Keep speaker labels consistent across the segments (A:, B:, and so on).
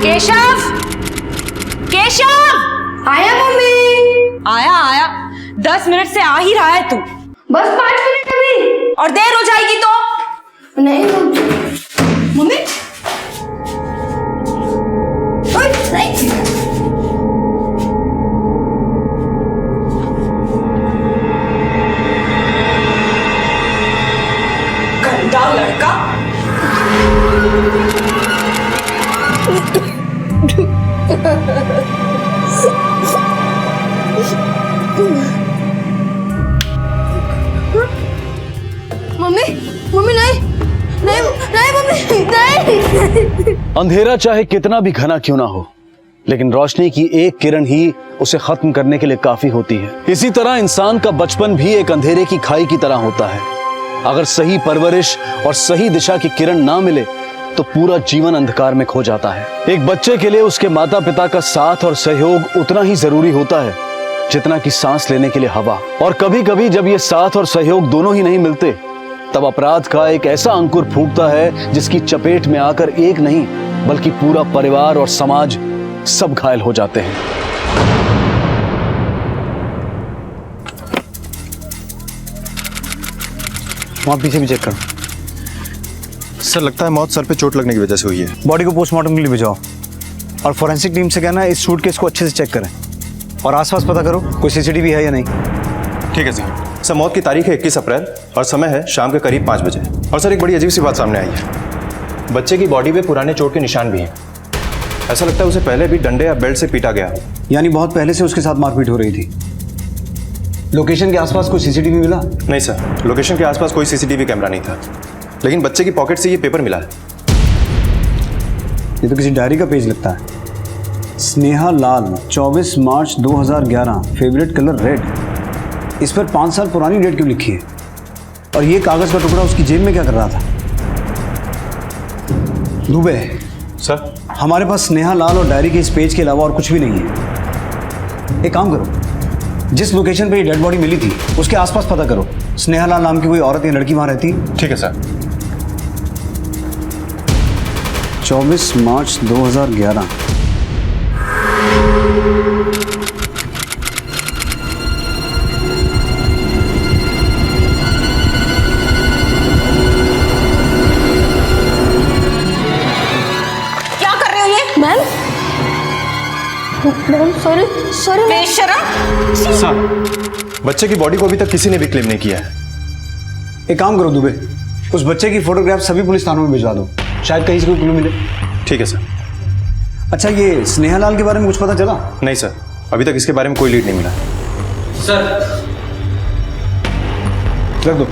A: केशव, केशव!
B: आया मम्मी।
A: आया आया, 10 मिनट से आ ही रहा है तू।
B: बस 5 मिनट अभी।
A: और देर हो जाएगी तो?
B: नहीं मम्मी। नहीं।
A: गंदा लड़का।
B: मम्मी मम्मी नहीं नहीं नहीं मम्मी नहीं।
C: अंधेरा चाहे कितना भी घना क्यों ना हो, लेकिन रोशनी की एक किरण ही उसे खत्म करने के लिए काफी होती है। इसी तरह इंसान का बचपन भी एक अंधेरे की खाई की तरह होता है। अगर सही परवरिश और सही दिशा की किरण ना मिले तो पूरा जीवन अंधकार में खो जाता है। एक बच्चे के लिए उसके माता पिता का साथ और सहयोग उतना ही जरूरी होता है जितना कि सांस लेने के लिए हवा। और कभी कभी जब ये साथ और सहयोग दोनों ही नहीं मिलते, तब अपराध का एक ऐसा अंकुर फूटता है जिसकी चपेट में आकर एक नहीं बल्कि पूरा परिवार और समाज सब घायल हो जाते हैं।
D: वहाँ पीछे भी चेक करो।
E: सर लगता है मौत सर पे चोट लगने की वजह से हुई है।
D: बॉडी को पोस्टमार्टम के लिए भिजवाओ और फॉरेंसिक टीम से कहना इस सूटकेस को अच्छे से चेक करें और आसपास पता करो कोई सीसीटीवी है या नहीं।
E: ठीक है सर। मौत की तारीख है 21 अप्रैल और समय है शाम के करीब 5 बजे। और सर एक बड़ी अजीब सी बात सामने आई है। बच्चे की बॉडी पे पुराने चोट के निशान भी हैं। ऐसा लगता है उसे पहले भी डंडे या बेल्ट से पीटा गया।
D: यानी बहुत पहले से उसके साथ मारपीट हो रही थी। लोकेशन के आसपास कोई सीसीटीवी मिला?
E: नहीं सर, लोकेशन के आसपास कोई सीसीटीवी कैमरा नहीं था, लेकिन बच्चे की पॉकेट से ये पेपर मिला है।
D: ये तो किसी डायरी का पेज लगता है। स्नेहा लाल, 24 मार्च 2011, फेवरेट कलर रेड। इस पर 5 साल पुरानी डेट क्यों लिखी है? और ये कागज का टुकड़ा उसकी जेब में क्या कर रहा था? दुबे
E: सर
D: हमारे पास स्नेहा लाल और डायरी के इस पेज के अलावा और कुछ भी नहीं है। एक काम करो, जिस लोकेशन पे ये डेड बॉडी मिली थी उसके आसपास पता करो। स्नेहा लाल नाम की कोई औरत या लड़की वहां रहती?
E: ठीक है सर।
D: 24 मार्च 2011।
A: क्या कर रहे हो ये?
B: Ma'am sorry sorry.
A: बेशरम।
E: सर बच्चे की बॉडी को अभी तक किसी ने भी क्लेम नहीं किया है।
D: एक काम करो दुबे, उस बच्चे की फोटोग्राफ सभी पुलिस थानों में भिजवा दो, शायद कहीं से कोई क्लू मिले।
E: ठीक है सर।
D: अच्छा, ये स्नेहा लाल के बारे में कुछ पता चला?
E: नहीं सर, अभी तक इसके बारे में कोई लीड नहीं मिला।
F: सर
D: रख दो।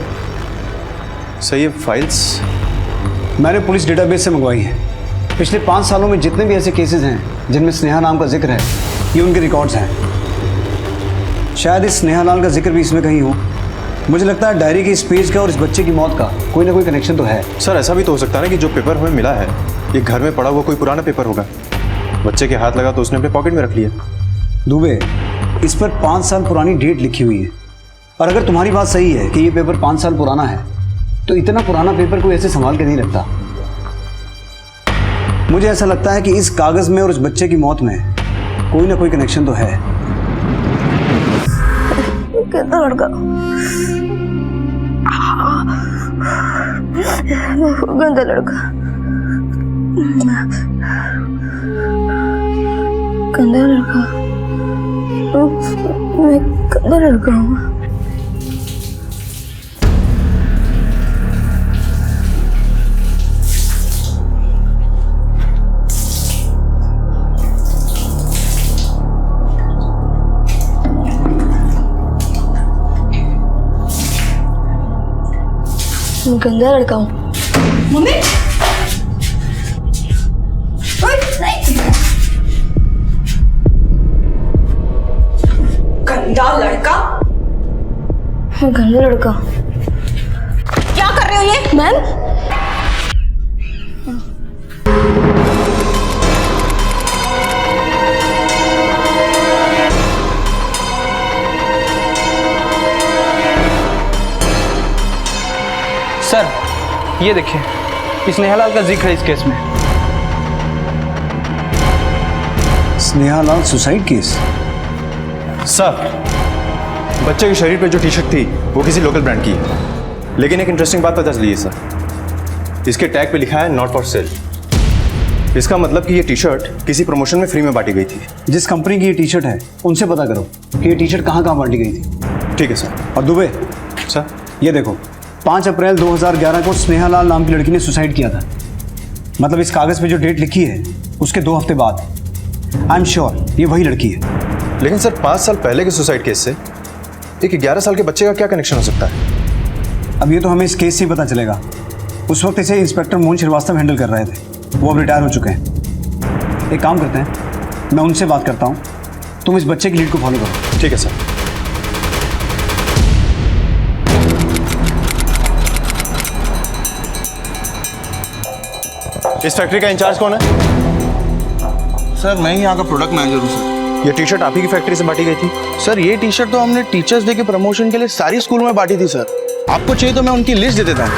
E: सर ये फाइल्स
D: मैंने पुलिस डेटाबेस से मंगवाई है। पिछले 5 सालों में जितने भी ऐसे केसेस हैं जिनमें स्नेहा नाम का जिक्र है, ये उनके रिकॉर्ड्स हैं। शायद इस स्नेहा लाल का जिक्र भी इसमें कहीं हो। मुझे लगता है डायरी के इस पेज का और इस बच्चे की मौत का कोई ना कोई कनेक्शन तो है।
E: सर ऐसा भी तो हो सकता है ना कि जो पेपर हमें मिला है ये घर में पड़ा हुआ कोई पुराना पेपर होगा। बच्चे के हाथ लगा तो उसने अपने पॉकेट में रख लिया।
D: दुबे, इस पर 5 साल पुरानी डेट लिखी हुई है, और अगर तुम्हारी बात सही है कि ये पेपर 5 साल पुराना है, तो इतना पुराना पेपर कोई ऐसे संभाल के नहीं रखता। मुझे ऐसा लगता है कि इस कागज में और उस बच्चे की मौत में कोई ना कोई कनेक्शन तो है।
B: कितना लड़का गंदा लड़का, गंदा लड़का, मैं गंदा लड़का हूँ। गंदा लड़का हूँ।
A: मम्मी गंदा लड़का?
B: मैं गंदा लड़का हूँ।
A: क्या कर रहे हो ये?
B: मैम,
F: सर ये देखिए, स्नेहालाल का जिक्र है इस केस में।
D: स्नेहालाल सुसाइड केस?
E: सर, बच्चे के शरीर पे जो टी शर्ट थी वो किसी लोकल ब्रांड की है, लेकिन एक इंटरेस्टिंग बात पता चली है सर, इसके टैग पे लिखा है नॉट फॉर सेल। इसका मतलब कि ये टी शर्ट किसी प्रमोशन में फ्री में बांटी गई थी।
D: जिस कंपनी की ये टी शर्ट है उनसे पता करो कि ये टी शर्ट कहाँ कहाँ बांटी गई थी।
E: ठीक है सर।
D: और दुबे,
E: सर,
D: ये देखो, 5 अप्रैल 2011 को स्नेहालाल नाम की लड़की ने सुसाइड किया था। मतलब इस कागज़ पे जो डेट लिखी है उसके 2 हफ्ते बाद। आई एम श्योर ये वही लड़की है।
E: लेकिन सर 5 साल पहले के सुसाइड केस से एक 11 साल के बच्चे का क्या कनेक्शन हो सकता है?
D: अब ये तो हमें इस केस से ही पता चलेगा। उस वक्त इसे इंस्पेक्टर मोहन श्रीवास्तव हैंडल कर रहे थे, वो अब रिटायर हो चुके हैं। एक काम करते हैं, मैं उनसे बात करता हूँ, तुम इस बच्चे की लीड को फॉलो करो।
E: ठीक है सर। इस फैक्ट्री का इंचार्ज कौन है?
G: सर मैं ही यहाँ का प्रोडक्ट मैनेजर हूँ सर।
E: ये टी शर्ट आप ही की फैक्ट्री से बांटी गई थी?
G: सर ये टी शर्ट तो हमने टीचर्स डे के प्रमोशन के लिए सारी स्कूल में बांटी थी सर। आपको चाहिए तो मैं उनकी लिस्ट दे देता हूँ।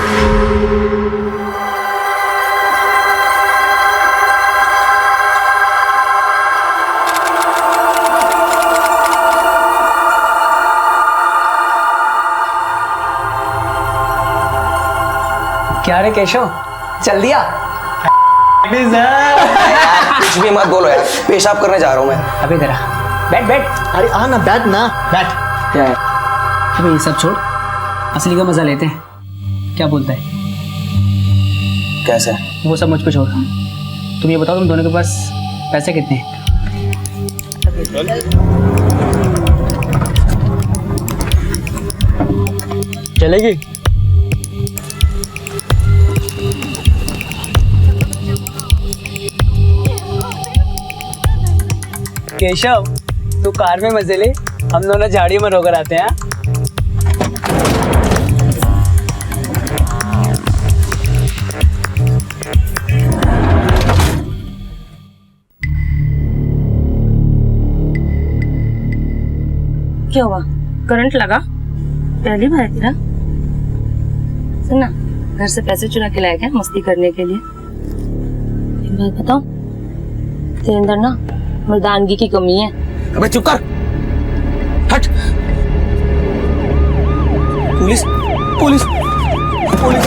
F: क्या रे केशव, चल दिया?
H: कुछ भी मत बोलो यार, पेशाब करने जा रहा हूँ मैं।
F: अबे जरा बैठ बैठ।
I: अरे आ ना, बैठ ना, बैठ।
F: क्या है? अबे ये सब छोड़, असली का मजा लेते हैं। क्या बोलता है?
H: कैसे?
F: वो सब मुझको छोड़, तुम ये बताओ तुम दोनों के पास पैसे कितने हैं? चलेगी? केशव तू कार में मजे ले, हम दोनों झाड़ियों में रोकर आते हैं।
B: क्या हुआ? करंट लगा? पहली बार है तेरा? सुना, घर से पैसे चुरा के लाया क्या मस्ती करने के लिए? एक बात बताओ, तेरे अंदर ना मर्दानगी की कमी है।
H: अबे चुप कर, हट। Police police police.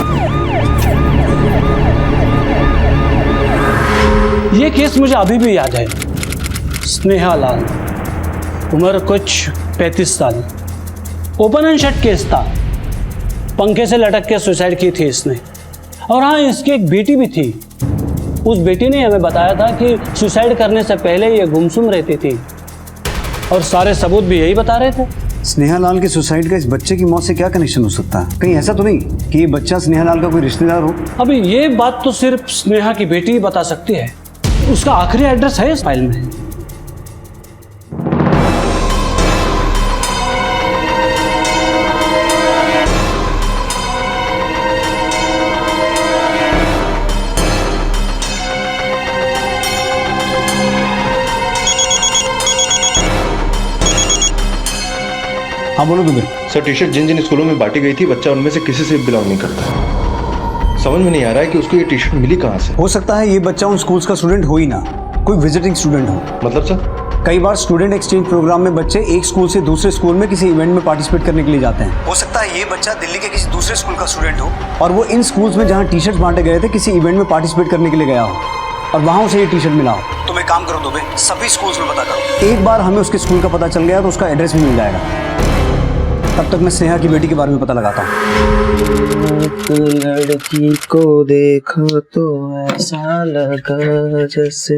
J: ये केस मुझे अभी भी याद है। स्नेहालाल, उम्र कुछ 35 साल, ओपन एंड शट केस था। पंखे से लटक के सुसाइड की थी इसने। और हाँ, इसकी एक बेटी भी थी। उस बेटी ने हमें बताया था कि सुसाइड करने से पहले ये गुमसुम रहती थी, और सारे सबूत भी यही बता रहे थे।
D: स्नेहालाल के सुसाइड का इस बच्चे की मौत से क्या कनेक्शन हो सकता है? कहीं ऐसा तो नहीं कि ये बच्चा स्नेहालाल का कोई रिश्तेदार हो?
J: अभी ये बात तो सिर्फ स्नेहा की बेटी ही बता सकती है। उसका आखिरी एड्रेस है इस फाइल में।
D: हाँ बोलो दुबे।
E: सर टी शर्ट जिन जिन स्कूलों में बांटी गई थी बच्चा उनमें से किसी से बिलोंग नहीं करता। समझ में नहीं आ रहा है कि उसको ये टी शर्ट मिली कहाँ से।
D: हो सकता है ये बच्चा उन स्कूल्स का स्टूडेंट हो ही ना, कोई विजिटिंग स्टूडेंट हो।
E: मतलब सर?
D: कई बार स्टूडेंट एक्सचेंज प्रोग्राम में बच्चे एक स्कूल से दूसरे स्कूल में किसी इवेंट में पार्टिसिपेट करने के लिए जाते हैं। हो सकता है ये बच्चा दिल्ली के किसी दूसरे स्कूल का स्टूडेंट हो और वो इन स्कूल्स में जहाँ टी शर्ट बांटे गए थे किसी इवेंट में पार्टिसिपेट करने के लिए गया हो और वहाँ उसे ये टी शर्ट मिला हो। तुम एक काम करो दुबे, सभी स्कूल्स में पता करो। एक बार हमें उसके स्कूल का पता चल गया तो उसका एड्रेस भी मिल जाएगा। तब तक मैं स्नेहा की बेटी के बारे में पता लगाता हूँ।
H: एक लड़की को देखा तो ऐसा लगा जैसे।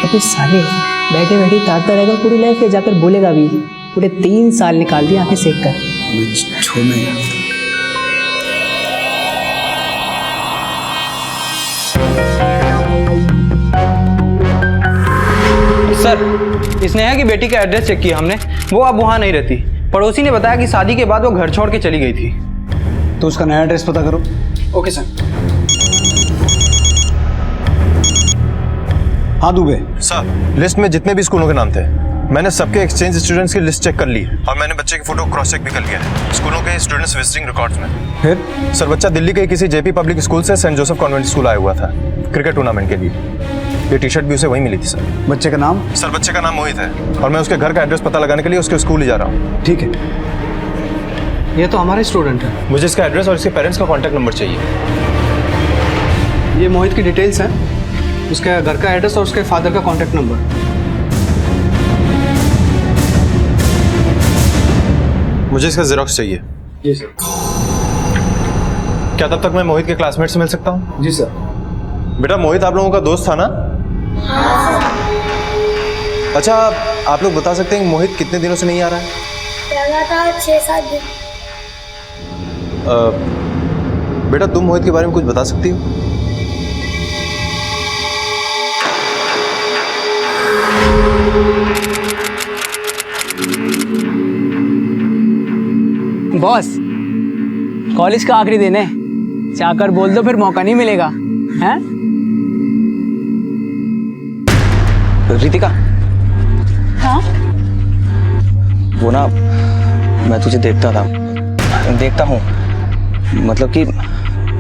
F: अबे साले, बैठे बैठे ताड़ता रहेगा पूरी लाइफ या जाकर बोलेगा भी? पूरे 3 साल निकाल दिए आंखें सेक कर।
D: छोड़ना यार।
H: सर, स्नेहा की बेटी का एड्रेस चेक किया हमने, वो अब वहाँ नहीं रहती। पड़ोसी ने बताया कि शादी के बाद वो घर छोड़ के चली गई थी।
D: तो उसका नया एड्रेस पता करो।
H: Okay sir.
D: हाँ दुबे।
E: सर, लिस्ट में जितने भी स्कूलों के नाम थे, मैंने सबके एक्सचेंज स्टूडेंट्स की लिस्ट चेक कर ली और मैंने बच्चे की फोटो क्रॉस चेक भी कर लिया है स्कूलों के स्टूडेंट्स विजिटिंग रिकॉर्ड्स में।
D: फिर?
E: सर, बच्चा दिल्ली के किसी जेपी पब्लिक स्कूल से सेंट जोसेफ कॉन्वेंट स्कूल आया हुआ था क्रिकेट टूर्नामेंट के लिए। ये टी शर्ट भी उसे वहीं मिली थी। सर,
D: बच्चे का नाम?
E: सर, बच्चे का नाम मोहित है और मैं उसके घर का एड्रेस पता लगाने के लिए उसके स्कूल ही जा रहा हूँ।
D: ठीक है।
H: ये तो हमारे स्टूडेंट है।
E: मुझे इसका एड्रेस और इसके पेरेंट्स का कॉन्टैक्ट नंबर चाहिए।
H: ये मोहित की डिटेल्स हैं, उसके घर का एड्रेस और उसके फादर का कॉन्टैक्ट नंबर।
E: मुझे इसका जेरोक्स चाहिए।
H: जी सर।
E: क्या तब तक मैं मोहित के क्लासमेट से मिल सकता हूँ?
H: जी सर।
E: बेटा, मोहित आप लोगों का दोस्त था ना? अच्छा, आप लोग बता सकते हैं कि मोहित कितने दिनों से नहीं आ रहा है?
K: लगातार 6-7 दिन।
E: बेटा, तुम मोहित के बारे में कुछ बता सकती हो?
F: बॉस, कॉलेज का आखिरी दिन है, जाकर बोल दो फिर मौका नहीं मिलेगा। हैं?
H: रितिका।
A: हाँ?
H: वो ना, मैं तुझे देखता हूँ, मतलब कि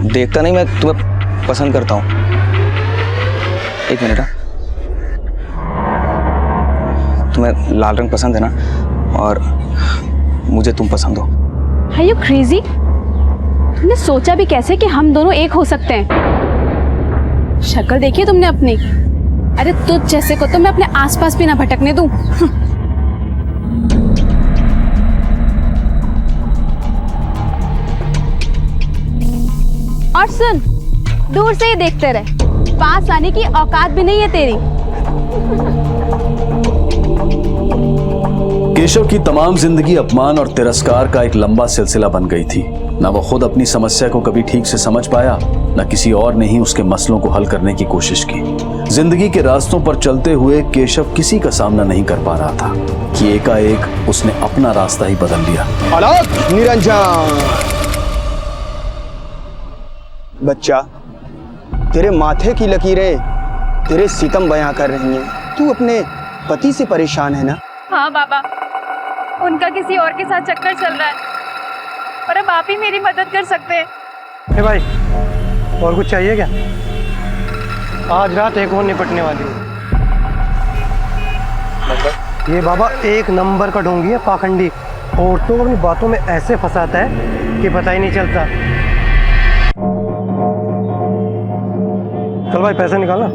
H: देखता नहीं, मैं तुम्हें पसंद करता हूँ। एक मिनट। तुम्हें लाल रंग पसंद है ना, और मुझे तुम पसंद हो।
A: Are you crazy? तुमने सोचा भी कैसे कि हम दोनों एक हो सकते हैं? शक्ल देखी है तुमने अपनी? अरे तुझ जैसे को तो मैं अपने आसपास भी ना भटकने दूं। और सुन, दूर से ही देखते रहे, पास आने की औकात भी नहीं है तेरी।
C: केशव की तमाम जिंदगी अपमान और तिरस्कार का एक लंबा सिलसिला बन गई थी। न वो खुद अपनी समस्या को कभी ठीक से समझ पाया, न किसी और ने ही उसके मसलों को हल करने की कोशिश की। जिंदगी के रास्तों पर चलते हुए केशव किसी का सामना नहीं कर पा रहा था कि एकाएक उसने अपना रास्ता ही बदल लिया।
G: निरंजन, बच्चा, तेरे माथे की लकीरें तेरे सितम बयां कर रही हैं। तू अपने पति से परेशान है ना?
A: हाँ बाबा, उनका किसी और के साथ चक्कर चल रहा है और अब आप ही मेरी मदद कर सकते हैं।
H: भाई, और कुछ चाहिए क्या? आज रात एक और निपटने वाली है। ये बाबा एक नंबर का ढोंगी है, पाखंडी। औरतों को अपनी बातों में ऐसे फंसाता है कि पता ही नहीं चलता। चल भाई, पैसे निकालना।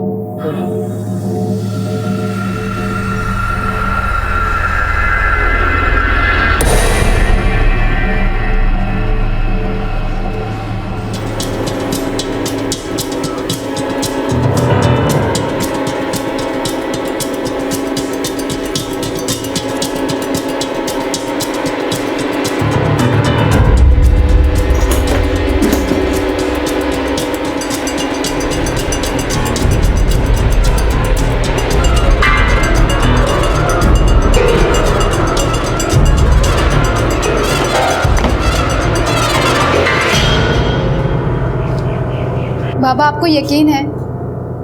K: बाबा, आपको यकीन है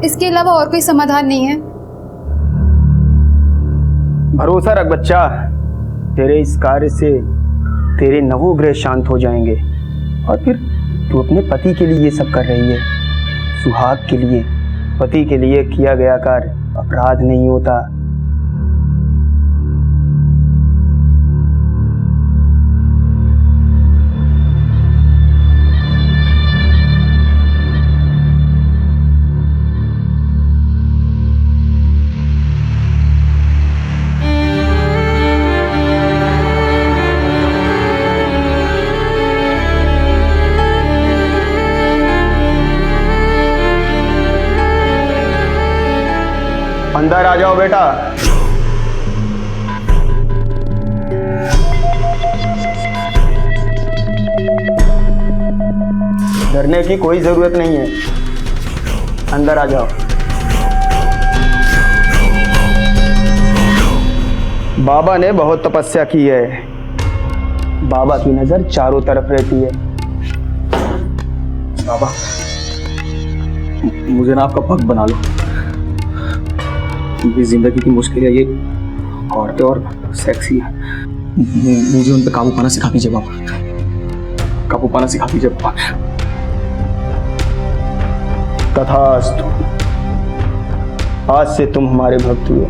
K: इसके अलावा और कोई समाधान नहीं है?
G: भरोसा रख बच्चा, तेरे इस कार्य से तेरे नवोग्रह शांत हो जाएंगे और फिर तू अपने पति के लिए ये सब कर रही है। सुहाग के लिए, पति के लिए किया गया कार्य अपराध नहीं होता। अंदर आ जाओ बेटा। डरने की कोई ज़रूरत नहीं है, अंदर आ जाओ। बाबा ने बहुत तपस्या की है, बाबा की नज़र चारों तरफ रहती है।
C: बाबा, मुझे ना आपका भक्त बना लो। मेरी जिंदगी की मुश्किल है ये, औरतें और सेक्सी है। मुझे उन पे काबू पाना सिखा दीजिए बाबा, काबू पाना सिखा दीजिए बाबा।
G: तथास्तु, आज से तुम हमारे भक्त हुए।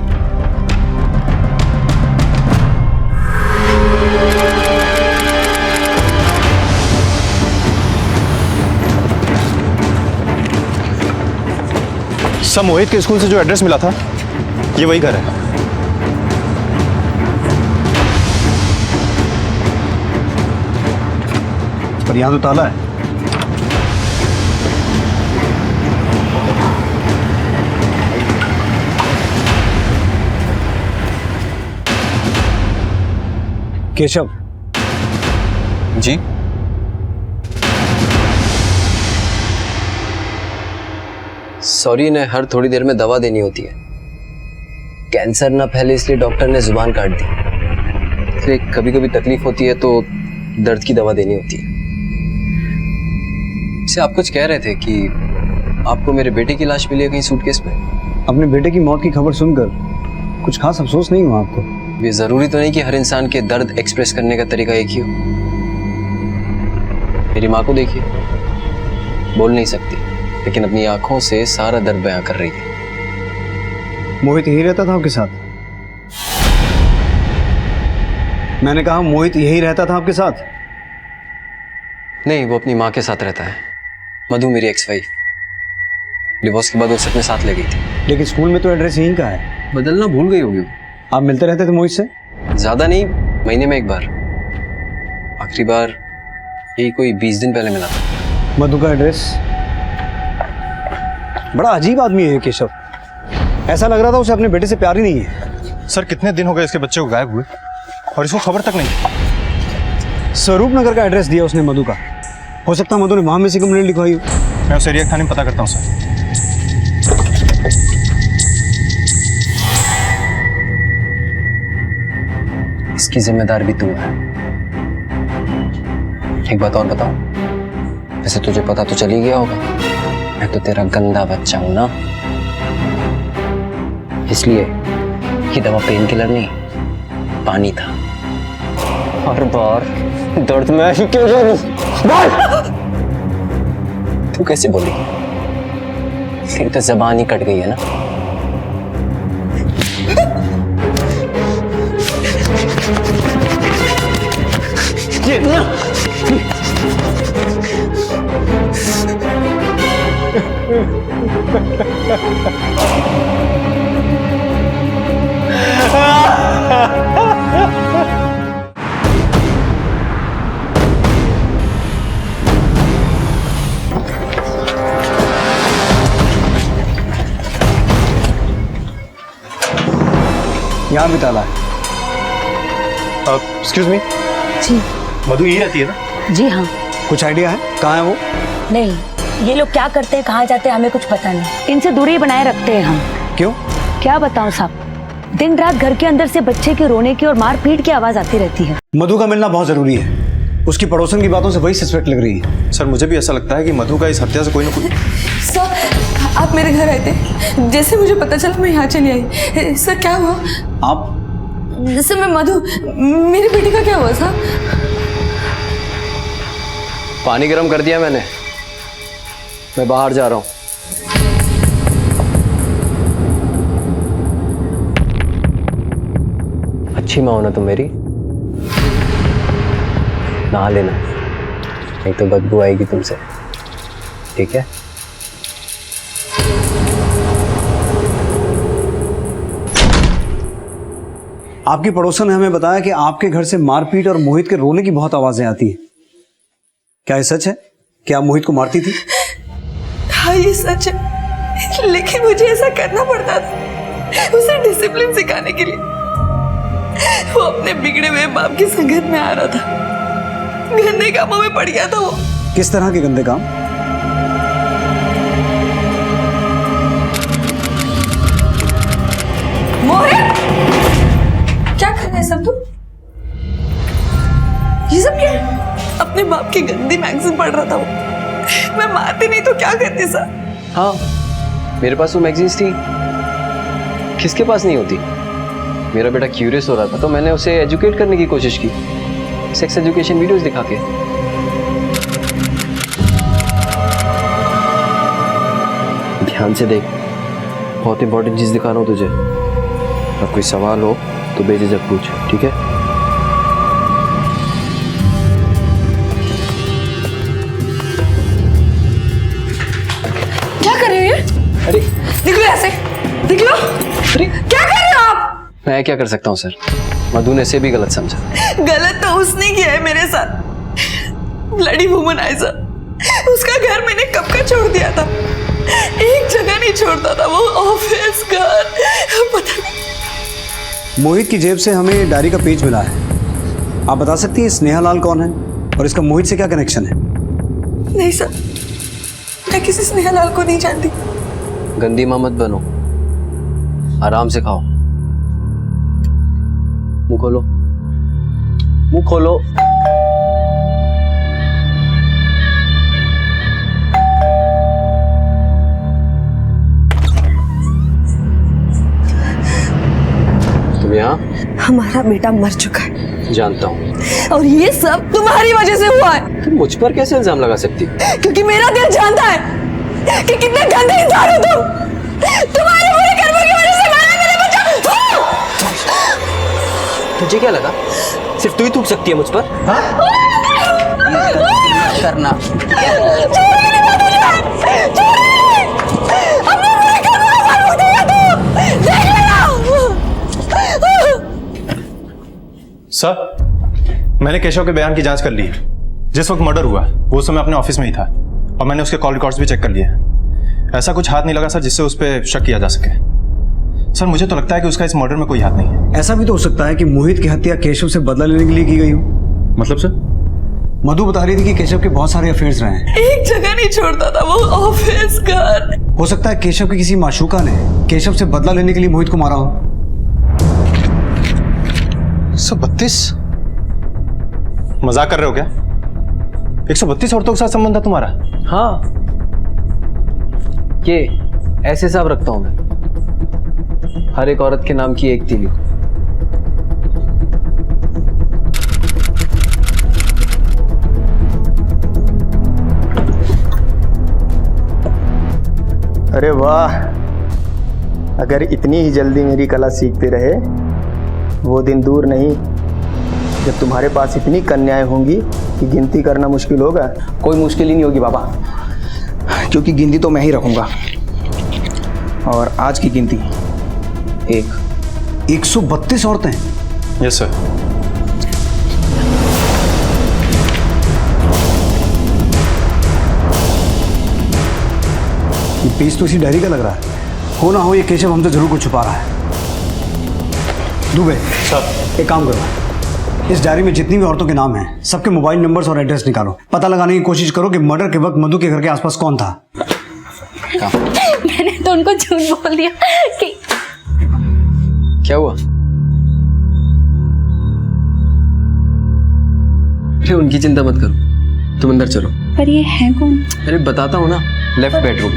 E: सर, मोहित के स्कूल से जो एड्रेस मिला था ये वही घर है।
D: पर यहाँ तो ताला है। केशव
E: जी,
L: सॉरी, इन्हें हर थोड़ी देर में दवा देनी होती है। कैंसर ना फैले इसलिए डॉक्टर ने जुबान काट दी। इसलिए कभी कभी तकलीफ होती है तो दर्द की दवा देनी होती है। से आप कुछ कह रहे थे कि आपको मेरे बेटे की लाश मिली है कहीं सूटकेस में।
D: अपने बेटे की मौत की खबर सुनकर कुछ खास अफसोस नहीं हुआ आपको?
L: ये जरूरी तो नहीं कि हर इंसान के दर्द एक्सप्रेस करने का तरीका एक ही हो। मेरी माँ को देखिए, बोल नहीं सकती लेकिन अपनी आंखों से सारा दर्द बयां कर रही है।
D: मोहित यही रहता था आपके साथ? मैंने कहा मोहित यही रहता था आपके साथ?
L: नहीं, वो अपनी माँ के साथ रहता है। मधु मेरी एक्स वाइफ, डिवोर्स के बाद वो अपने साथ ले गई थी।
D: लेकिन स्कूल में तो एड्रेस यहीं का है।
L: बदलना भूल गई होगी।
D: आप मिलते रहते थे मोहित से?
L: ज्यादा नहीं, महीने में एक बार। आखिरी बार यही कोई 20 दिन पहले मिला था।
D: मधु का एड्रेस? बड़ा अजीब आदमी है केशव। ऐसा लग रहा था उसे अपने बेटे से प्यार ही नहीं है।
E: सर, कितने दिन हो गए इसके बच्चे को गायब हुए और इसको खबर तक नहीं।
D: स्वरूप नगर का एड्रेस दिया उसने मधु का। हो सकता है मधु ने वहां में से कंप्लेंट लिखवाई हो।
E: मैं उस एरिया थाने में पता करता हूँ सर।
L: इसकी जिम्मेदार भी तू है। एक बात और बताऊं, वैसे तुझे पता तो चल ही गया होगा, मैं तो तेरा गंदा बच्चा हूं ना। इसलिए ये दवा पेन किलर नहीं, पानी था। हर बार दर्द में ही क्यों बोलूं? तू कैसे बोली? तेरी तो जबान ही कट गई है ना।
D: यहाँ भी ताला है।
E: एक्सक्यूज मी,
M: जी
E: मधु यही रहती है ना?
M: जी हाँ।
D: कुछ आइडिया है कहाँ है वो?
M: नहीं, ये लोग क्या करते हैं, कहाँ जाते हैं, हमें कुछ पता नहीं। इनसे दूरी बनाए रखते हैं हम।
D: क्यों?
M: क्या बताऊं साहब, दिन रात घर के अंदर से बच्चे के रोने की और मारपीट की आवाज आती रहती है।
D: मधु का मिलना बहुत जरूरी है। उसकी पड़ोसन की बातों से वही सस्पेक्ट लग रही है।
E: सर, मुझे भी ऐसा लगता है कि मधु का इस हत्या से कोई ना कोई।
N: सर, आप मेरे घर आए थे, जैसे मुझे पता चला मैं यहाँ चली आई। सर क्या हुआ?
D: आप?
N: सर मैं मधु, मेरी बेटी का क्या हुआ सर?
L: पानी गर्म कर दिया मैंने, मैं बाहर जा रहा हूं। अच्छी माँ हो ना तुम मेरी, नहा लेना, नहीं तो बदबू आएगी तुमसे, ठीक है?
D: आपकी पड़ोसन ने हमें बताया कि आपके घर से मारपीट और मोहित के रोने की बहुत आवाजें आती हैं। क्या ये सच है? क्या आप मोहित को मारती थी?
N: हाँ ये सच है, लेकिन मुझे ऐसा करना पड़ता था उसे डिसिप्लिन सिखाने के लिए। वो अपने बिगड़े हुए बाप की संगत में आ रहा था, गंदे कामों में पड़ गया था वो।
D: किस तरह के गंदे काम?
N: मोहित, क्या कर रहे हैं सब तुम? ये सब क्या है? अपने बाप की गंदी मैगजीन पढ़ रहा था वो। मैं मारती नहीं तो क्या करती सर?
L: हाँ, मेरे पास वो मैगजीन्स थी, किसके पास नहीं होती। मेरा बेटा क्यूरियस हो रहा था तो मैंने उसे एजुकेट करने की कोशिश की, सेक्स एजुकेशन वीडियोस दिखा के। ध्यान से देख, बहुत इंपॉर्टेंट चीज दिखा रहा हूँ तुझे। अब कोई सवाल हो तो बेझिझक पूछ, ठीक है?
N: क्या कर रहे हो ये?
L: अरे
N: निकलो ऐसे, निकलो।
L: अरे
N: क्या कर रहे हो आप?
L: मैं क्या कर सकता हूँ सर, मधु ने इसे भी गलत समझा।
N: गलत तो उसने किया है मेरे साथ। Bloody womaniser. उसका घर मैंने कब का छोड़ दिया था। एक जगह नहीं छोड़ता था वो, ऑफिस, घर, पता नहीं।
D: मोहित की जेब से हमें डायरी का पेज मिला है। आप बता सकती हैं स्नेहा लाल कौन है और इसका मोहित से क्या कनेक्शन है?
N: नहीं सर, मैं किसी स्नेहा लाल को नहीं जानती।
L: गंदी मां मत बनो, आराम से खाओ। मुंह खोलो, मुंह खोलो। तुम यहाँ?
N: हमारा बेटा मर चुका है।
L: जानता हूँ।
N: और ये सब तुम्हारी वजह से हुआ है।
L: तुम मुझ पर कैसे इल्जाम लगा सकती?
N: क्योंकि मेरा दिल जानता है कि कितने गंदे इंसान हो तुम। तुम्हारे बुरे कर्मों की वजह से मारा मेरा बच्चा।
L: तुझे क्या लगा सिर्फ तू ही थूक सकती है मुझ पर? हाँ? करना
E: सर, मैंने केशव के बयान की जांच कर ली है। जिस वक्त मर्डर हुआ वो समय अपने ऑफिस में ही था और मैंने उसके कॉल रिकॉर्ड्स भी चेक कर लिए हैं। ऐसा कुछ हाथ नहीं लगा सर जिससे उस पर शक किया जा सके। सर, मुझे तो लगता है कि उसका इस मर्डर में कोई हाथ नहीं है।
D: ऐसा भी तो हो सकता है कि मोहित की हत्या केशव से बदला लेने के लिए की गई हो।
E: मतलब सर?
D: मधु बता रही थी कि केशव के बहुत सारे अफेयर्स रहे हैं।
N: एक जगह नहीं छोड़ता था वो, ऑफिस, घर।
D: हो सकता है केशव की किसी माशूका ने केशव से बदला लेने के लिए मोहित को मारा हो।
E: 132? मजाक कर रहे हो क्या? 132 औरतों के साथ संबंध था तुम्हारा?
L: हाँ, ये ऐसे हिसाब रखता हूं मैं, हर एक औरत के नाम की एक तीली।
G: अरे वाह, अगर इतनी ही जल्दी मेरी कला सीखते रहे, वो दिन दूर नहीं जब तुम्हारे पास इतनी कन्याएं होंगी कि गिनती करना मुश्किल होगा।
F: कोई मुश्किल ही नहीं होगी बाबा, क्योंकि गिनती तो मैं ही रखूंगा। और आज की गिनती
D: 132 औरतें?
E: Yes sir.
D: ये पेज तो इसी डायरी का लग रहा है। हो ना हो ये केशव हमसे जरूर कुछ छुपा रहा है। दुबे
E: सर,
D: एक काम करो, इस डायरी में जितनी भी औरतों के नाम हैं सबके मोबाइल नंबर्स और एड्रेस निकालो। पता लगाने की कोशिश करो कि मर्डर के वक्त मधु के घर के आसपास कौन था।
A: मैंने तो उनको झूठ बोल दिया कि
L: क्या हुआ? अरे उनकी चिंता मत करो, तुम अंदर चलो।
A: पर ये है कौन?
L: अरे बताता हूँ ना, लेफ्ट बेडरूम।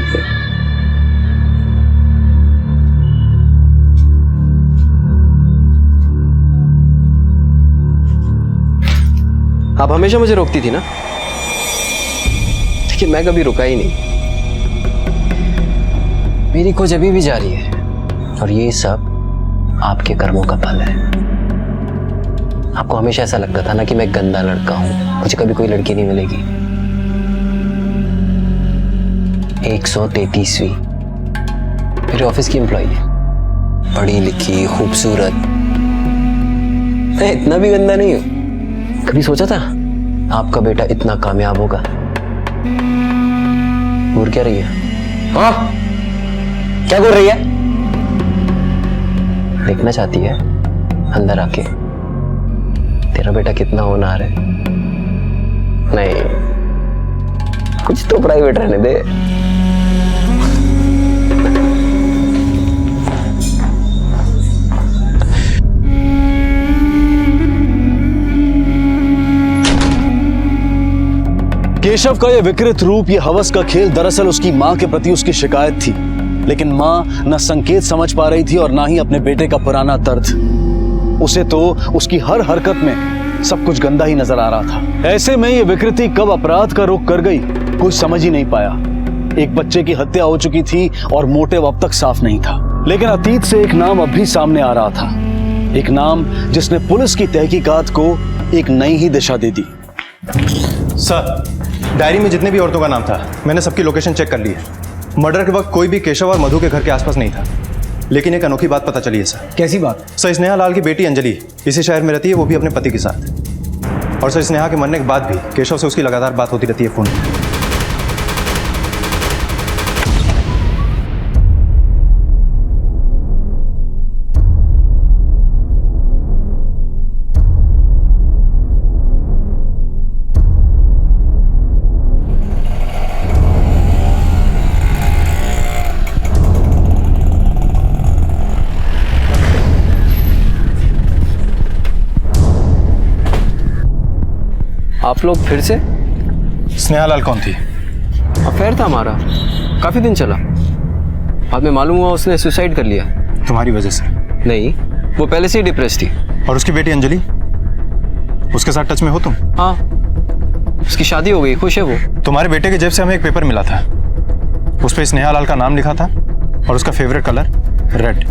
L: आप हमेशा मुझे रोकती थी ना, लेकिन मैं कभी रुका ही नहीं। मेरी खोज अभी भी जारी है और ये सब आपके कर्मों का फल है। आपको हमेशा ऐसा लगता था ना कि मैं गंदा लड़का हूं, मुझे कभी कोई लड़की नहीं मिलेगी। 133वीं मेरे ऑफिस की एम्प्लॉई है, पढ़ी लिखी, खूबसूरत। मैं इतना भी गंदा नहीं हूं। कभी सोचा था आपका बेटा इतना कामयाब होगा? घूर क्या रही है? हाँ, क्या घूर रही है? देखना चाहती है अंदर आके तेरा बेटा कितना होनहार है। नहीं, कुछ तो प्राइवेट रहने दे।
C: केशव का यह विकृत रूप, यह हवस का खेल दरअसल उसकी मां के प्रति उसकी शिकायत थी। लेकिन मां न संकेत समझ पा रही थी और ना ही अपने बेटे का पुराना दर्द। उसे तो उसकी हर हरकत में सब कुछ गंदा ही नजर आ रहा था। ऐसे में यह विकृति कब अपराध का रुख कर गई, कुछ समझ ही नहीं पाया। एक बच्चे की हत्या हो चुकी थी और मोटिव अब तक साफ नहीं था। लेकिन अतीत से एक नाम अब भी सामने आ रहा था, एक नाम जिसने पुलिस की तहकीकात को एक नई ही दिशा दे दी।
E: सर, डायरी में जितने भी औरतों का नाम था मैंने सबकी लोकेशन चेक कर ली है। मर्डर के वक्त कोई भी केशव और मधु के घर के आसपास नहीं था। लेकिन एक अनोखी बात पता चली है सर।
D: कैसी बात?
E: सर, स्नेहा लाल की बेटी अंजलि इसी शहर में रहती है, वो भी अपने पति के साथ। और सर, स्नेहा के मरने के बाद भी केशव से उसकी लगातार बात होती रहती है फोन पर।
L: आप लोग फिर से?
E: स्नेहा लाल कौन थी?
L: अफेयर था हमारा, काफी दिन चला। बाद में मालूम हुआ उसने सुसाइड कर लिया।
E: तुम्हारी वजह से?
L: नहीं, वो पहले से ही डिप्रेस थी।
E: और उसकी बेटी अंजलि, उसके साथ टच में हो तुम?
L: हाँ, उसकी शादी हो गई, खुश है वो।
E: तुम्हारे बेटे की जेब से हमें एक पेपर मिला था, उस पर स्नेहा लाल का नाम लिखा था और उसका फेवरेट कलर रेड।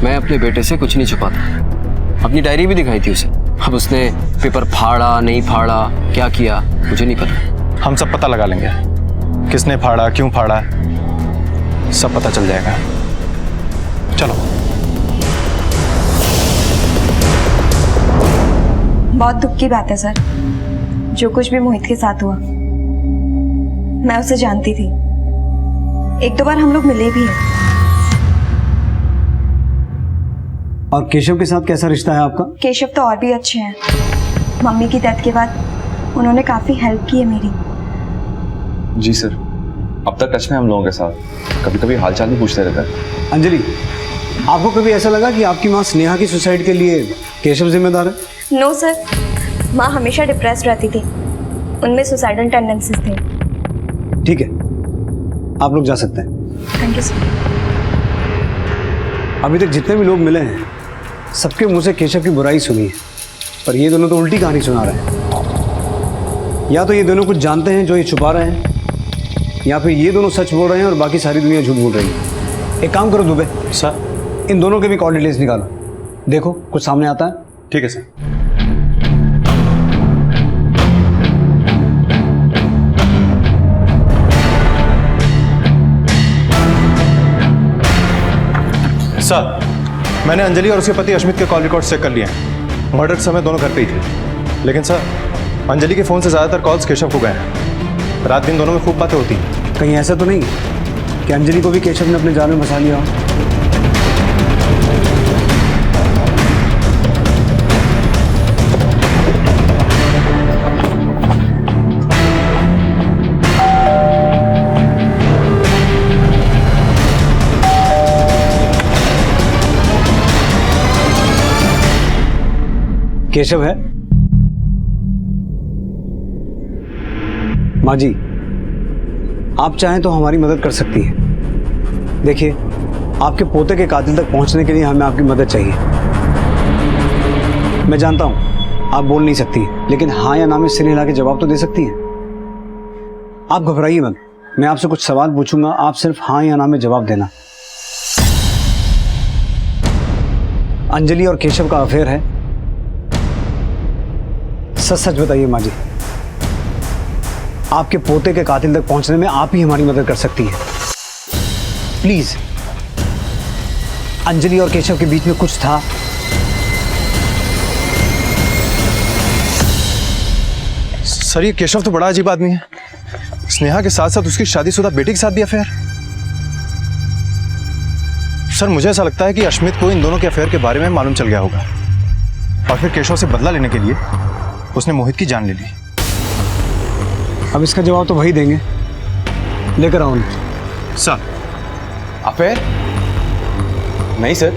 L: मैं अपने बेटे से कुछ नहीं छुपाता, अपनी डायरी भी दिखाई थी उसे। अब उसने पेपर फाड़ा नहीं फाड़ा, क्या किया, मुझे नहीं पता।
E: हम सब पता लगा लेंगे, किसने फाड़ा, क्यों फाड़ा, सब पता चल जाएगा। चलो।
O: बहुत दुख की बात है सर, जो कुछ भी मोहित के साथ हुआ। मैं उसे जानती थी, एक दो बार हम लोग मिले भी हैं।
D: और केशव के साथ कैसा रिश्ता है आपका?
O: केशव तो और भी अच्छे हैं। मम्मी की डेथ के बाद उन्होंने काफी हेल्प की है मेरी।
P: जी सर, अब तक टच में हम लोगों के साथ, कभी कभी हालचाल भी पूछते रहता है।
D: अंजलि, आपको कभी ऐसा लगा कि आपकी माँ स्नेहा की सुसाइड के लिए केशव जिम्मेदार है?
O: नो सर, माँ हमेशा डिप्रेस्ड रहती थी, उनमें सुसाइडल टेंडेंसीज थे।
D: ठीक है, आप लोग जा सकते हैं।
O: Thank you sir.
D: अभी तक जितने भी लोग मिले हैं सबके मुंह से केशव की बुराई सुनी है, पर ये दोनों तो उल्टी कहानी सुना रहे हैं। या तो ये दोनों कुछ जानते हैं जो ये छुपा रहे हैं, या फिर ये दोनों सच बोल रहे हैं और बाकी सारी दुनिया झूठ बोल रही है। एक काम करो दुबे
E: सर,
D: इन दोनों के भी कॉल डिटेल्स निकालो, देखो कुछ सामने आता है।
E: ठीक है सर। सर, मैंने अंजलि और उसके पति अश्मित के कॉल रिकॉर्ड चेक कर लिए हैं। मर्डर के समय दोनों घर पे ही थे। लेकिन सर, अंजलि के फोन से ज्यादातर कॉल्स केशव को गए हैं। रात दिन दोनों में खूब बातें होती हैं।
D: कहीं ऐसा तो नहीं कि अंजलि को भी केशव ने अपने जाल में फंसा लिया हो? केशव है? माँ जी, आप चाहें तो हमारी मदद कर सकती हैं। देखिए, आपके पोते के कातिल तक पहुंचने के लिए हमें आपकी मदद चाहिए। मैं जानता हूं आप बोल नहीं सकती, लेकिन हाँ या ना में सिर हिला के जवाब तो दे सकती हैं। आप घबराइए मत, मैं आपसे कुछ सवाल पूछूंगा, आप सिर्फ हाँ या ना में जवाब देना। अंजलि और केशव का अफेयर है? सच सच बताइए माँ जी, आपके पोते के कातिल तक पहुंचने में आप ही हमारी मदद कर सकती हैं। प्लीज, अंजलि और केशव के बीच में कुछ था?
E: सर, ये केशव तो बड़ा अजीब आदमी है। स्नेहा के साथ साथ उसकी शादीशुदा बेटी के साथ भी अफेयर। सर, मुझे ऐसा लगता है कि अश्मित को इन दोनों के अफेयर के बारे में मालूम चल गया होगा और फिर केशव से बदला लेने के लिए उसने मोहित की जान ले ली।
D: अब इसका जवाब तो वही देंगे, लेकर आओ।
E: Sir,
P: affair? नहीं सर,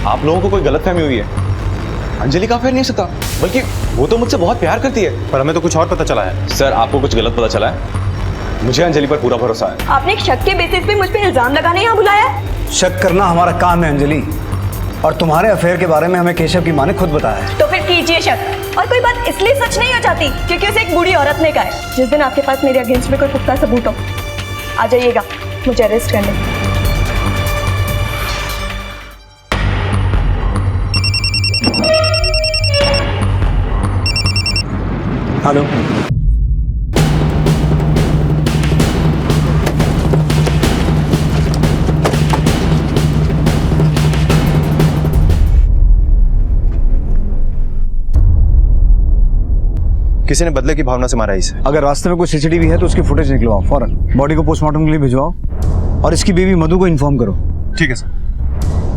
P: आप लोगों को कोई गलतफहमी हुई है। अंजलि का अफेयर नहीं हो सकता, बल्कि वो तो मुझसे बहुत प्यार करती है।
E: पर हमें तो कुछ और पता चला है।
P: सर आपको कुछ गलत पता चला है। मुझे अंजलि पर पूरा भरोसा है।
O: आपने एक शक के बेसिस पे मुझ पे इल्जाम लगाने यहाँ बुलाया है?
D: शक करना हमारा काम है अंजलि, और तुम्हारे अफेयर के बारे में हमें केशव की माँ ने खुद बताया है।
O: तो फिर कीजिए शक। और कोई बात इसलिए सच नहीं हो जाती क्योंकि उसे एक बूढ़ी औरत ने कहा है। जिस दिन आपके पास मेरे अगेंस्ट में कोई पुख्ता सबूत हो, आ जाइएगा मुझे अरेस्ट करने।
D: हेलो,
E: किसी ने बदले की भावना से मारा इसे।
D: अगर रास्ते में कोई सीसीटीवी है तो उसकी फुटेज निकलवाओ फौरन, बॉडी को पोस्टमार्टम के लिए भिजवाओ और इसकी बीवी मधु को इन्फॉर्म करो।
E: ठीक है सर।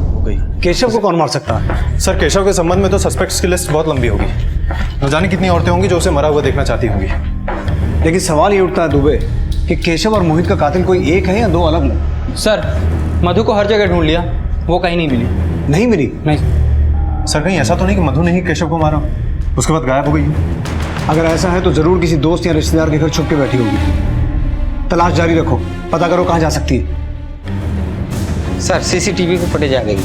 E: हो गई।
D: केशव को कौन मार सकता है?
E: सर केशव के संबंध में तो सस्पेक्ट्स की लिस्ट बहुत लंबी होगी। न जाने कितनी औरतें होंगी जो उसे मरा हुआ देखना चाहती होंगी।
D: लेकिन सवाल ये उठता है दुबे कि केशव और मोहित का कातिल कोई एक है या दो अलग लोग?
H: सर मधु को हर जगह ढूंढ लिया, वो कहीं नहीं मिली।
D: नहीं मिली?
H: नहीं।
E: सर कहीं ऐसा तो नहीं कि मधु ने ही केशव को मारा, उसके बाद गायब हो गई?
D: अगर ऐसा है तो जरूर किसी दोस्त या रिश्तेदार के घर छुप के बैठी होगी। तलाश जारी रखो, पता करो कहाँ जा सकती है।
H: सर सीसीटीवी की फुटेज आ गई।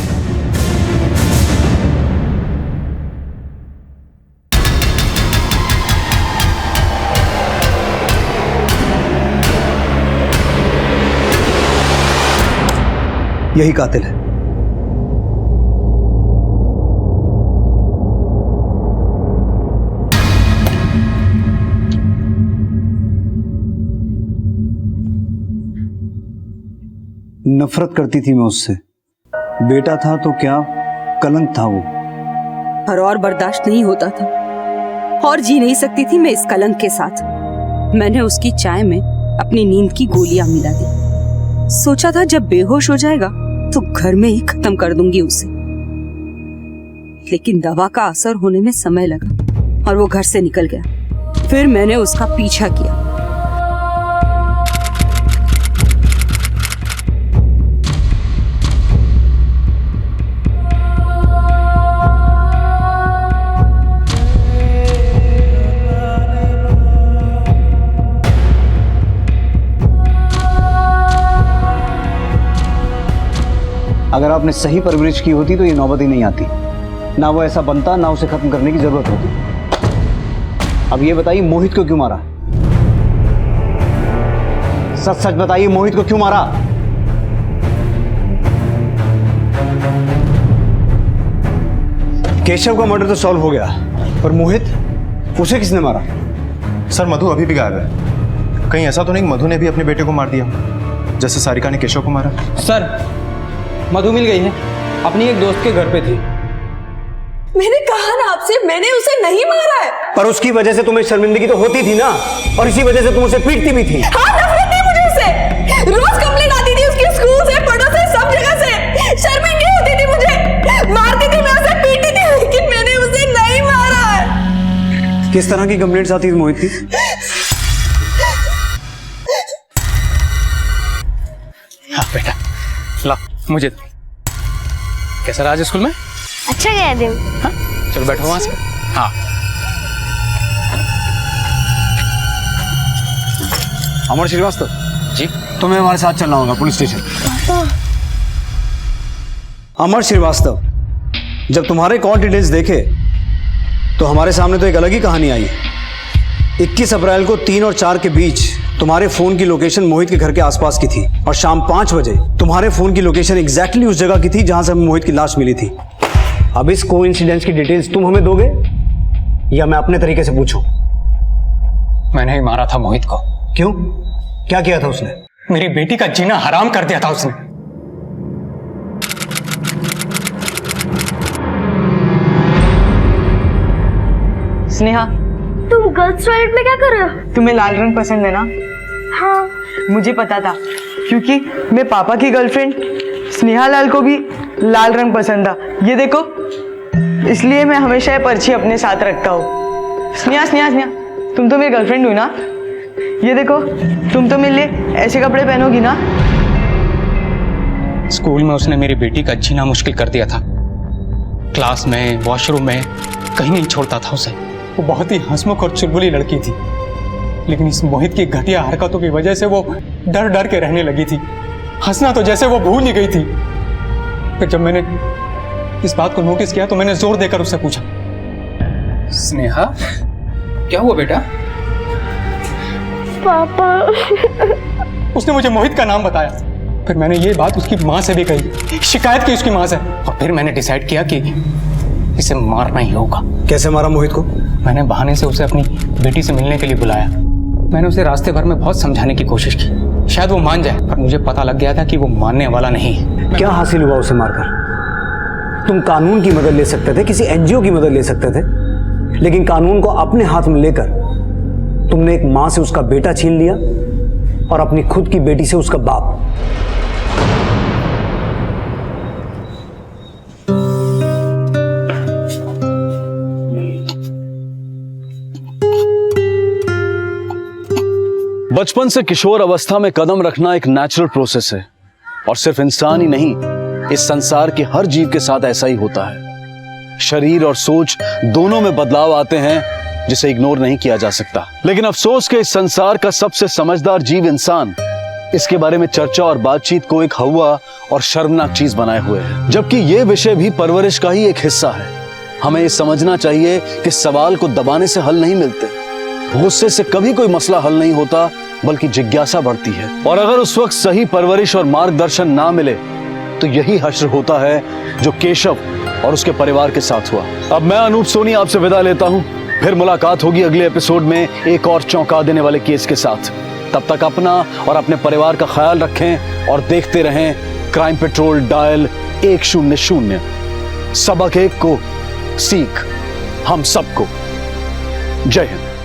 D: यही कातिल है। नफरत करती थी मैं उससे, बेटा था तो क्या कलंक था वो।
Q: और बर्दाश्त नहीं होता था और जी नहीं सकती थी मैं इस कलंक के साथ। मैंने उसकी चाय में अपनी नींद की गोलियां मिला दी। सोचा था जब बेहोश हो जाएगा तो घर में ही खत्म कर दूंगी उसे, लेकिन दवा का असर होने में समय लगा और वो घर से निकल गया। फिर मैंने उसका पीछा किया।
D: अगर आपने सही परवरिश की होती तो ये नौबत ही नहीं आती, ना वो ऐसा बनता, ना उसे खत्म करने की जरूरत होती। अब ये बताइए मोहित को क्यों मारा? सच सच बताइए, मोहित को क्यों मारा? केशव का मर्डर तो सॉल्व हो गया, पर मोहित, उसे किसने मारा?
E: सर मधु अभी भी गायब है। कहीं ऐसा तो नहीं मधु ने भी अपने बेटे को मार दिया जैसे सारिका ने केशव को मारा?
H: सर मधु मिल गई है, अपनी एक दोस्त के घर पे थी।
N: मैंने कहा ना आपसे, मैंने उसे नहीं मारा है।
D: पर उसकी वजह से तुम्हें शर्मिंदगी तो होती थी ना, और इसी वजह से तुम उसे पीटती भी थी।
N: हाँ, नफरत थी मुझे उससे। रोज कंप्लेंट आती थी उसकी, स्कूल से, पड़ोस से, सब जगह से। शर्मिंदगी होती थी मुझे, मारती थी मैं उसे, पीटती थी, लेकिन मैंने उसे नहीं मारा है।
D: किस तरह की कंप्लेंट्स आती थी मोहित की?
H: हाँ बेटा ला मुझे। कैसा रहा आज स्कूल में?
R: अच्छा गया दिन।
H: हाँ चलो बैठो वहां से। हाँ
D: अमर श्रीवास्तव
H: जी,
D: तुम्हें हमारे साथ चलना होगा पुलिस स्टेशन। अमर श्रीवास्तव, जब तुम्हारे कॉल डिटेल्स देखे तो हमारे सामने तो एक अलग ही कहानी आई। 21 अप्रैल को 3 और 4 के बीच तुम्हारे फोन की लोकेशन मोहित के घर के आसपास की थी, और शाम 5 बजे तुम्हारे फोन की लोकेशन एग्जैक्टली उस जगह की थी जहां से हमें मोहित की लाश मिली थी। अब इस कोइंसिडेंस की डिटेल्स तुम हमें दोगे या मैं अपने तरीके से पूछूं?
H: मैंने ही मारा था मोहित को।
D: क्यों? क्या किया था उसने?
H: मेरी बेटी का जीना हराम कर दिया था उसने।
O: स्नेहा,
R: तुम गर्ल्स टॉयलेट में क्या कर रहे हो?
O: तुम्हें लाल रंग पसंद है ना?
R: हाँ।
O: मुझे पता था, क्योंकि मैं पापा की गर्लफ्रेंड स्नेहा लाल को भी लाल रंग पसंद था। ये देखो, इसलिए मैं हमेशा ये पर्ची अपने साथ रखता हूँ। स्नेहा स्नेहा स्नेहा, तुम तो मेरी गर्लफ्रेंड हुई ना? ये देखो, तुम तो मेरे लिए ऐसे कपड़े पहनोगी ना?
H: स्कूल में उसने मेरी बेटी का जीना मुश्किल कर दिया था,
S: क्लास में, वॉशरूम में, कहीं नहीं छोड़ता था उसे। वो बहुत ही हंसमुख और चुलबुली लड़की थी, लेकिन इस मोहित की घटिया हरकतों की वजह से वो डर डर के रहने लगी थी। हंसना तो जैसे वो भूल ही गई थी। फिर जब मैंने इस बात को नोटिस किया तो मैंने जोर देकर उससे पूछा,
H: स्नेहा क्या हुआ बेटा?
R: पापा।
S: उसने मुझे मोहित का नाम बताया। फिर मैंने ये बात उसकी माँ से भी कही, शिकायत की उसकी माँ से, और फिर मैंने डिसाइड किया कि इसे मारना ही होगा।
D: कैसे मारा मोहित को?
S: मैंने बहाने से उसे अपनी बेटी से मिलने के लिए बुलाया। मैंने उसे रास्ते भर में बहुत समझाने की कोशिश की, शायद वो मान जाए, पर मुझे पता लग गया था कि वो मानने वाला नहीं है।
D: क्या हासिल हुआ उसे मारकर? तुम कानून की मदद ले सकते थे, किसी एनजीओ की मदद ले सकते थे, लेकिन कानून को अपने हाथ में लेकर तुमने एक मां से उसका बेटा छीन लिया और अपनी खुद की बेटी से उसका बाप।
C: बचपन से किशोर अवस्था में कदम रखना एक नेचुरल प्रोसेस है, और सिर्फ इंसान ही नहीं, इस संसार के हर जीव के साथ ऐसा ही होता है। शरीर और सोच दोनों में बदलाव आते हैं जिसे इग्नोर नहीं किया जा सकता। लेकिन अफसोस के इस संसार का सबसे समझदार जीव इंसान इसके बारे में चर्चा और बातचीत को एक हवा और शर्मनाक चीज बनाए हुए है, जबकि ये विषय भी परवरिश का ही एक हिस्सा है। हमें ये समझना चाहिए कि सवाल को दबाने से हल नहीं मिलते, गुस्से से कभी कोई मसला हल नहीं होता, बल्कि जिज्ञासा बढ़ती है। और अगर उस वक्त सही परवरिश और मार्गदर्शन ना मिले तो यही हश्र होता है जो केशव और उसके परिवार के साथ हुआ। अब मैं अनूप सोनी आपसे विदा लेता हूं, फिर मुलाकात होगी अगले एपिसोड में एक और चौंका देने वाले केस के साथ। तब तक अपना और अपने परिवार का ख्याल रखें और देखते रहें क्राइम पेट्रोल डायल 100। सबक एक को सीख हम सबको। जय हिंद।